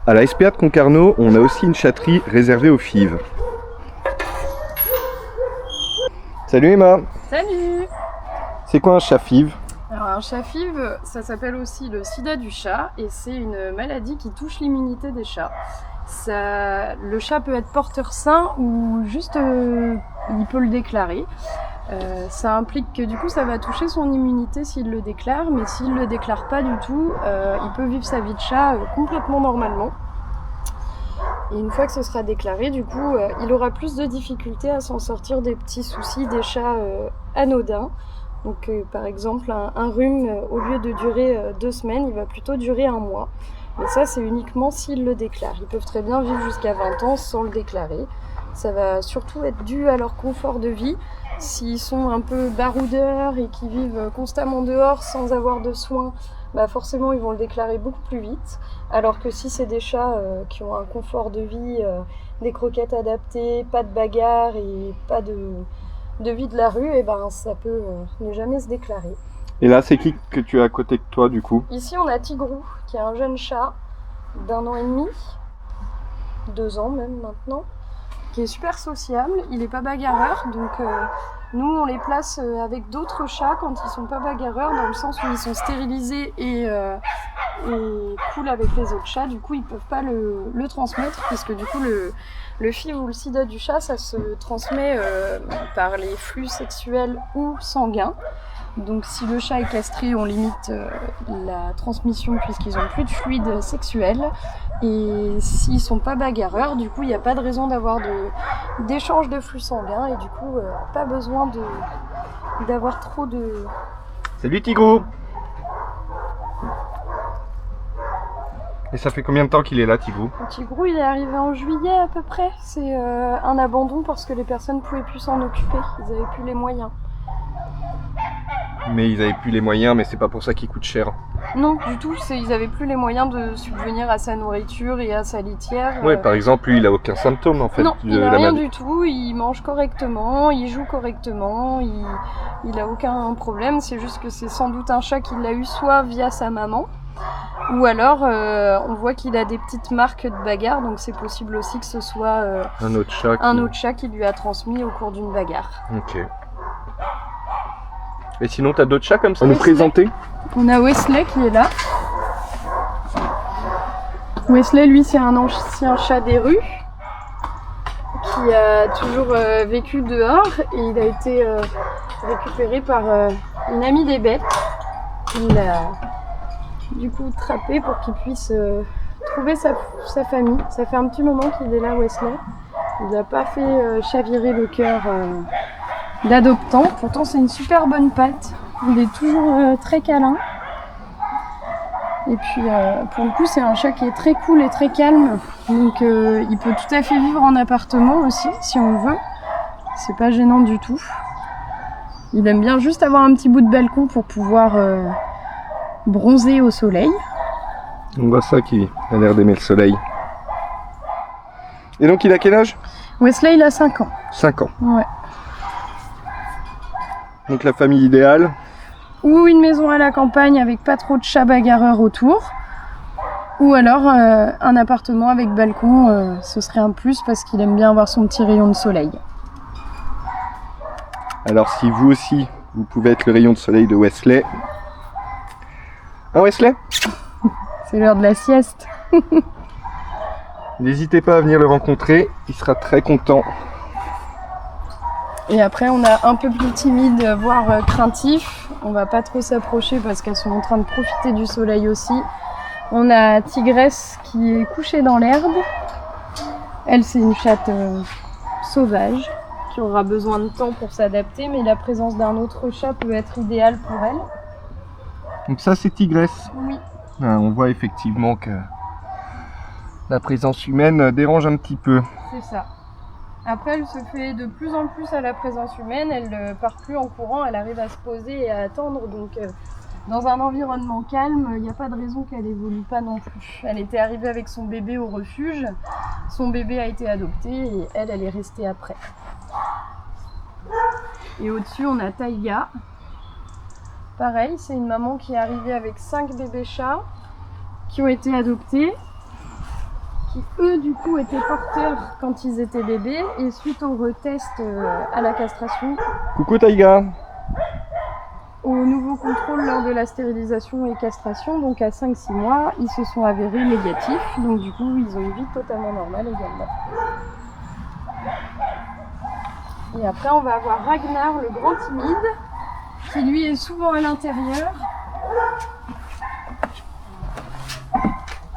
À la SPA de Concarneau, on a aussi une chatterie réservée aux fives. Salut Emma. Salut! C'est quoi un chat five? Alors un chat FIV, ça s'appelle aussi le sida du chat et c'est une maladie qui touche l'immunité des chats. Le chat peut être porteur sain ou juste il peut le déclarer. Ça implique que du coup ça va toucher son immunité s'il le déclare, mais s'il le déclare pas du tout, il peut vivre sa vie de chat complètement normalement. Et une fois que ce sera déclaré, du coup, il aura plus de difficultés à s'en sortir des petits soucis des chats anodins. Donc par exemple, un rhume, au lieu de durer 2 semaines, il va plutôt durer 1 mois. Mais ça, c'est uniquement s'ils le déclarent. Ils peuvent très bien vivre jusqu'à 20 ans sans le déclarer. Ça va surtout être dû à leur confort de vie. S'ils sont un peu baroudeurs et qui vivent constamment dehors sans avoir de soins, bah forcément ils vont le déclarer beaucoup plus vite. Alors que si c'est des chats qui ont un confort de vie, des croquettes adaptées, pas de bagarre et pas de vie de la rue, et ben ça peut ne jamais se déclarer. Et là, c'est qui que tu as à côté de toi du coup? Ici on a Tigrou, qui est un jeune chat d'1 an et demi, 2 ans même maintenant, qui est super sociable. Il est pas bagarreur, donc nous on les place avec d'autres chats quand ils sont pas bagarreurs, dans le sens où ils sont stérilisés et cool avec les autres chats. Du coup ils peuvent pas le transmettre, puisque du coup le FIV ou le sida du chat, ça se transmet par les flux sexuels ou sanguins. Donc si le chat est castré, on limite la transmission puisqu'ils n'ont plus de fluide sexuel. Et s'ils sont pas bagarreurs, du coup il n'y a pas de raison d'avoir d'échange de flux sanguins et du coup pas besoin d'avoir trop de... Salut Tigrou. Et ça fait combien de temps qu'il est là, Tigrou? Tigrou, il est arrivé en juillet à peu près. C'est un abandon parce que les personnes ne pouvaient plus s'en occuper. Ils n'avaient plus les moyens. Mais ils avaient plus les moyens, mais c'est pas pour ça qu'il coûte cher. Non, du tout. Ils avaient plus les moyens de subvenir à sa nourriture et à sa litière. Ouais, par exemple, lui, il a aucun symptôme en fait. Non, de il la a rien maladie. du tout. Il mange correctement, il joue correctement, il a aucun problème. C'est juste que c'est sans doute un chat qui l'a eu soit via sa maman, ou alors on voit qu'il a des petites marques de bagarre, donc c'est possible aussi que ce soit Un autre chat. un autre chat qui lui a transmis au cours d'une bagarre. Ok. Et sinon, t'as d'autres chats comme ça à nous Wesley. présenter? On a Wesley qui est là. Wesley, lui, c'est un ancien chat des rues qui a toujours vécu dehors et il a été récupéré par une amie des bêtes. Il l'a du coup attrapé pour qu'il puisse trouver sa famille. Ça fait un petit moment qu'il est là, Wesley. Il n'a pas fait chavirer le cœur d'adoptant. Pourtant, c'est une super bonne patte. Il est toujours très câlin. Et puis, pour le coup, c'est un chat qui est très cool et très calme. Donc, il peut tout à fait vivre en appartement aussi, si on veut. C'est pas gênant du tout. Il aime bien juste avoir un petit bout de balcon pour pouvoir bronzer au soleil. On voit ça qui a l'air d'aimer le soleil. Et donc, il a quel âge? Wesley, il a 5 ans. 5 ans. Ouais. Donc, la famille idéale. Ou une maison à la campagne avec pas trop de chats bagarreurs autour. Ou alors un appartement avec balcon, ce serait un plus parce qu'il aime bien avoir son petit rayon de soleil. Alors, si vous aussi, vous pouvez être le rayon de soleil de Wesley. Hein, Wesley? C'est l'heure de la sieste. N'hésitez pas à venir le rencontrer, il sera très content. Et après, on a un peu plus timide, voire craintif. On va pas trop s'approcher parce qu'elles sont en train de profiter du soleil aussi. On a Tigresse qui est couchée dans l'herbe. Elle, c'est une chatte sauvage qui aura besoin de temps pour s'adapter, mais la présence d'un autre chat peut être idéale pour elle. Donc ça, c'est Tigresse. Oui. On voit effectivement que la présence humaine dérange un petit peu. C'est ça. Après, elle se fait de plus en plus à la présence humaine, elle ne part plus en courant, elle arrive à se poser et à attendre. Donc, dans un environnement calme, il n'y a pas de raison qu'elle évolue pas non plus. Elle était arrivée avec son bébé au refuge, son bébé a été adopté et elle est restée après. Et au-dessus, on a Taïga. Pareil, c'est une maman qui est arrivée avec 5 bébés chats qui ont été adoptés. qui eux du coup étaient porteurs quand ils étaient bébés et suite au retest à la castration, Coucou Taïga. au nouveau contrôle lors de la stérilisation et castration, donc à 5-6 mois, ils se sont avérés négatifs, donc du coup ils ont une vie totalement normale également. Et après on va avoir Ragnar, le grand timide, qui lui est souvent à l'intérieur.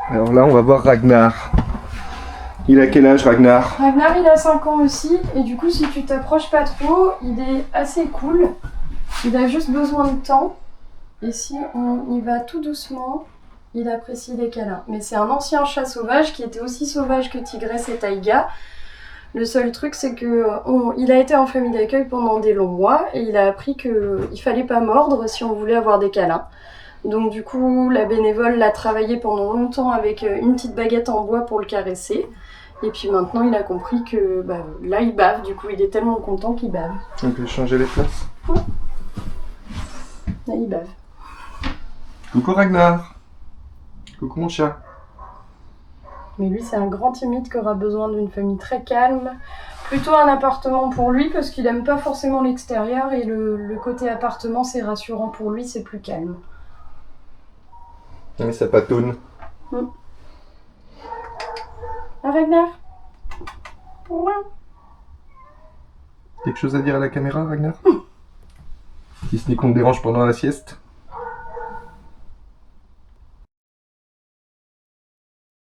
Alors là, on va voir Ragnar. Il a quel âge, Ragnar? Ragnar il a 5 ans aussi, et du coup si tu t'approches pas trop, il est assez cool. Il a juste besoin de temps, et si on y va tout doucement, il apprécie les câlins. Mais c'est un ancien chat sauvage qui était aussi sauvage que Tigresse et Taïga. Le seul truc c'est que il a été en famille d'accueil pendant des longs mois, et il a appris qu'il fallait pas mordre si on voulait avoir des câlins. Donc du coup, la bénévole l'a travaillé pendant longtemps avec une petite baguette en bois pour le caresser. Et puis maintenant, il a compris que là, il bave. Du coup, il est tellement content qu'il bave. On peut changer les places. Là, il bave. Coucou Ragnar. Coucou mon chat. Mais lui, c'est un grand timide qui aura besoin d'une famille très calme. Plutôt un appartement pour lui, parce qu'il aime pas forcément l'extérieur. Et le côté appartement, c'est rassurant pour lui, c'est plus calme. Oui, ça patoune. Ah, Ragnar? Quelque chose à dire à la caméra, Ragnar? Si ce n'est qu'on te dérange pendant la sieste?